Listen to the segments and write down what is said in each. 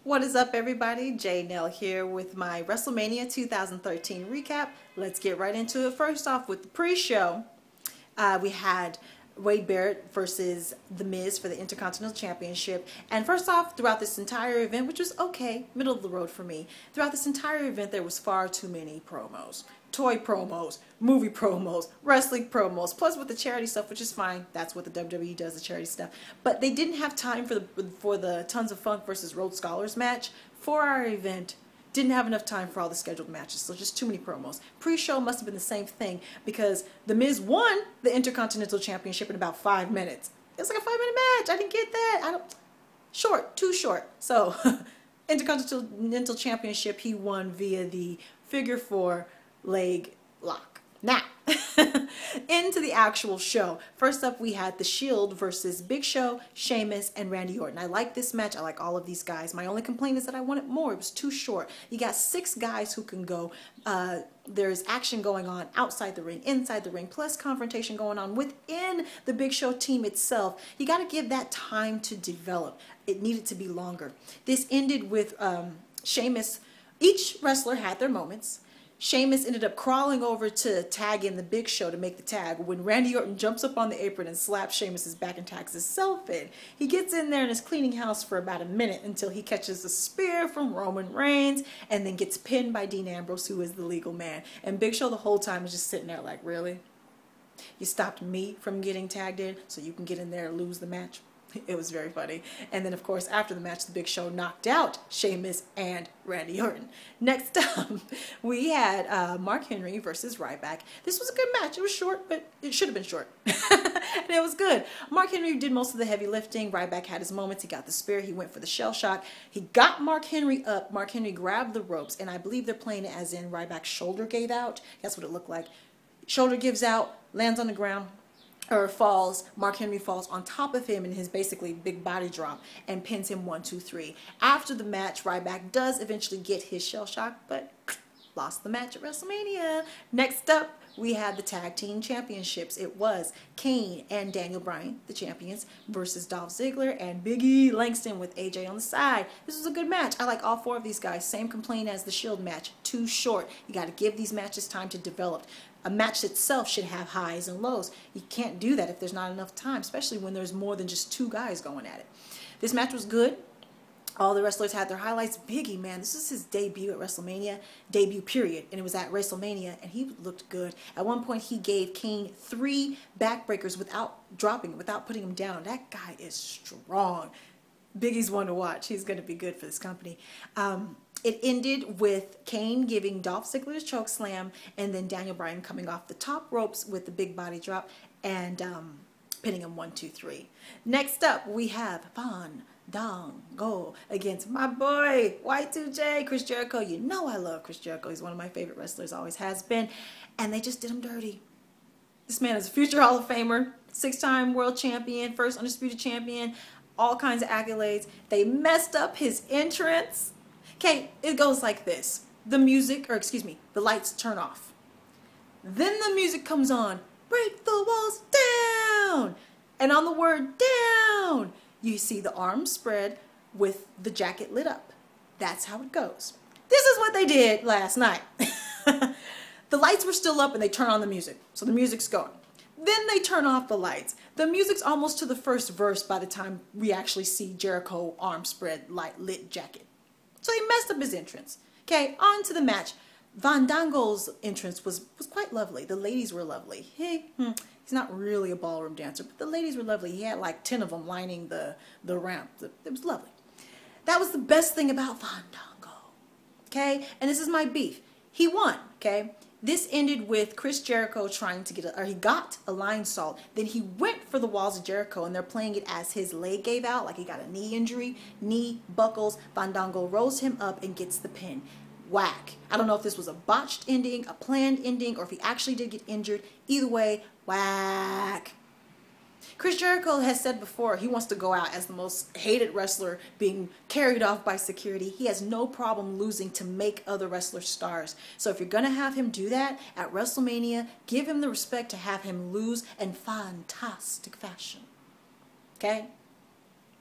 What is up, everybody? J Nell here with my Wrestlemania 2013 recap. Let's get right into it. First off, with the pre-show, we had Wade Barrett versus The Miz for the Intercontinental Championship. And first off, throughout this entire event, which was okay, middle of the road for me, throughout this entire event there was far too many promos. Toy promos, movie promos, wrestling promos, plus with the charity stuff, which is fine. That's what the WWE does, the charity stuff. But they didn't have time for the Tons of Funk versus Rhodes Scholars match for our event. Didn't have enough time for all the scheduled matches, so just too many promos. Pre-show must have been the same thing because The Miz won the Intercontinental Championship in about 5 minutes. It was like a 5-minute match. I didn't get that. Too short. So, Intercontinental Championship, he won via the figure 4 leg lock. Now, into the actual show. First up, we had The Shield versus Big Show, Sheamus, and Randy Orton. I like this match. I like all of these guys. My only complaint is that I wanted more. It was too short. You got 6 guys who can go. There's action going on outside the ring, inside the ring, plus confrontation going on within the Big Show team itself. You got to give that time to develop. It needed to be longer. This ended with Sheamus. Each wrestler had their moments. Sheamus ended up crawling over to tag in the Big Show to make the tag when Randy Orton jumps up on the apron and slaps Sheamus's back and tags himself in. He gets in there and is cleaning house for about a minute until he catches a spear from Roman Reigns and then gets pinned by Dean Ambrose, who is the legal man. And Big Show the whole time is just sitting there like, really? You stopped me from getting tagged in so you can get in there and lose the match? It was very funny. And then, of course, after the match, the Big Show knocked out Sheamus and Randy Orton. Next up, we had Mark Henry versus Ryback. This was a good match. It was short, but it should have been short. And it was good. Mark Henry did most of the heavy lifting. Ryback had his moments. He got the spear. He went for the shell shock. He got Mark Henry up. Mark Henry grabbed the ropes, and I believe they're playing it as in Ryback's shoulder gave out. That's what it looked like. Shoulder gives out, lands on the ground. Or falls, Mark Henry falls on top of him in his basically big body drop and pins him 1, 2, 3. After the match, Ryback does eventually get his shell shock, but lost the match at WrestleMania. Next up, we had the Tag Team Championships. It was Kane and Daniel Bryan, the champions, versus Dolph Ziggler and Big E Langston with AJ on the side. This was a good match. I like all 4 of these guys. Same complaint as the Shield match. Too short. You got to give these matches time to develop. A match itself should have highs and lows. You can't do that if there's not enough time, especially when there's more than just 2 guys going at it. This match was good. All the wrestlers had their highlights. Big E, man, this is his debut at WrestleMania, debut period, and it was at WrestleMania, and he looked good. At one point, he gave Kane 3 backbreakers without dropping, without putting him down. That guy is strong. Big E's one to watch. He's going to be good for this company. It ended with Kane giving Dolph Ziggler his choke slam, and then Daniel Bryan coming off the top ropes with the big body drop and pinning him 1, 2, 3. Next up, we have Fandango against my boy Y2J, Chris Jericho. You know I love Chris Jericho. He's one of my favorite wrestlers, always has been, and they just did him dirty. This man is a future Hall of Famer, 6-time world champion, first undisputed champion, all kinds of accolades. They messed up his entrance. Okay, it goes like this. The music, or excuse me, the lights turn off. Then the music comes on. Break the walls down. And on the word down, you see the arms spread with the jacket lit up. That's how it goes. This is what they did last night. The lights were still up and they turn on the music. So the music's going. Then they turn off the lights. The music's almost to the first verse by the time we actually see Jericho arm spread, light lit jacket. So he messed up his entrance. Okay, on to the match. Fandango's entrance was quite lovely. The ladies were lovely. He's not really a ballroom dancer, but the ladies were lovely. He had like 10 of them lining the ramp. It was lovely. That was the best thing about Fandango. Okay, and this is my beef. He won, okay? This ended with Chris Jericho trying to get he got a line salt. Then he went for the walls of Jericho, and they're playing it as his leg gave out, like he got a knee injury. Knee buckles. Fandango rolls him up and gets the pin. Whack. I don't know if this was a botched ending, a planned ending, or if he actually did get injured. Either way, whack. Chris Jericho has said before he wants to go out as the most hated wrestler, being carried off by security. He has no problem losing to make other wrestlers stars. So if you're going to have him do that at WrestleMania, give him the respect to have him lose in fantastic fashion. Okay?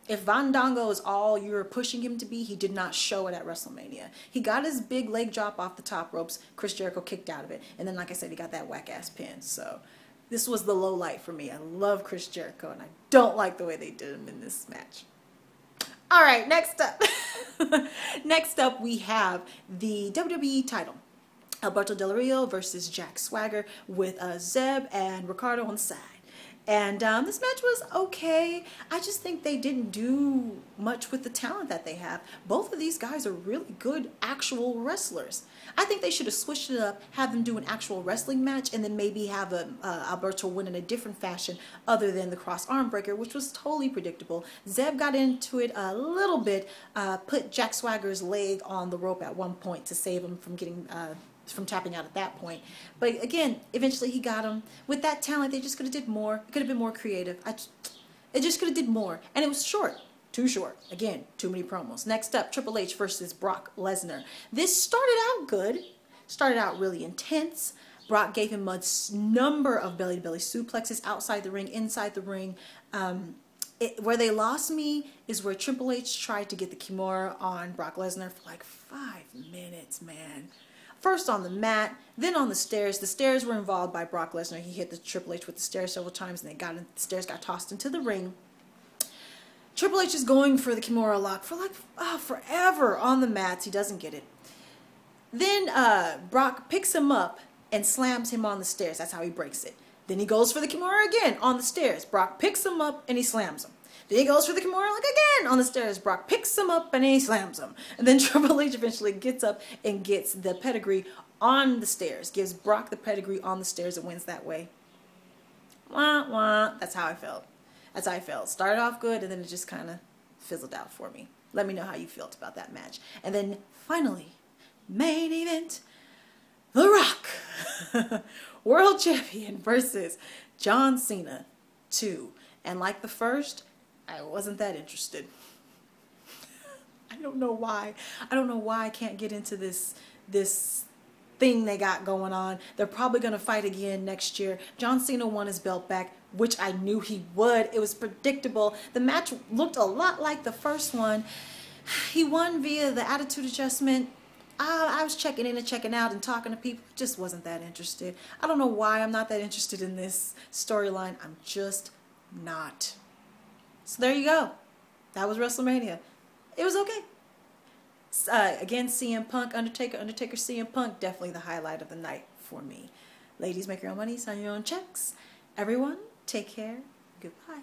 If Fandango is all you're pushing him to be, he did not show it at WrestleMania. He got his big leg drop off the top ropes. Chris Jericho kicked out of it. And then, like I said, he got that whack-ass pin. So this was the low light for me. I love Chris Jericho, and I don't like the way they did him in this match. All right, next up. Next up, we have the WWE title. Alberto Del Rio versus Jack Swagger with Zeb and Ricardo on the side. And this match was okay. I just think they didn't do much with the talent that they have. Both of these guys are really good actual wrestlers. I think they should have switched it up, have them do an actual wrestling match, and then maybe have Alberto win in a different fashion other than the cross arm breaker, which was totally predictable. Zeb got into it a little bit, put Jack Swagger's leg on the rope at one point to save him from getting from tapping out at that point. But again, eventually he got him. With that talent, they just could have did more. It could have been more creative. It just could have did more. And it was short. Too short. Again, too many promos. Next up, Triple H versus Brock Lesnar. This started out good. Started out really intense. Brock gave him a number of belly-to-belly suplexes outside the ring, inside the ring. Where they lost me is where Triple H tried to get the Kimura on Brock Lesnar for like 5 minutes, man. First on the mat, then on the stairs. The stairs were involved by Brock Lesnar. He hit the Triple H with the stairs several times, and the stairs got tossed into the ring. Triple H is going for the Kimura lock for like forever on the mats. He doesn't get it. Then Brock picks him up and slams him on the stairs. That's how he breaks it. Then he goes for the Kimura again on the stairs. Brock picks him up and he slams him. Then he goes for the Kimura like again on the stairs. Brock picks him up and he slams him. And then Triple H eventually gets up and gets the pedigree on the stairs. Gives Brock the pedigree on the stairs and wins that way. Wah, wah. That's how I felt. That's how I felt. Started off good and then it just kind of fizzled out for me. Let me know how you felt about that match. And then finally, main event, The Rock. World Champion versus John Cena 2. And like the first, I wasn't that interested. I don't know why. I don't know why I can't get into this thing they got going on. They're probably going to fight again next year. John Cena won his belt back, which I knew he would. It was predictable. The match looked a lot like the first one. He won via the attitude adjustment. I was checking in and checking out and talking to people. Just wasn't that interested. I don't know why I'm not that interested in this storyline. I'm just not. So there you go. That was WrestleMania. It was okay. Again, CM Punk, Undertaker, CM Punk, definitely the highlight of the night for me. Ladies, make your own money, sign your own checks. Everyone, take care. Goodbye.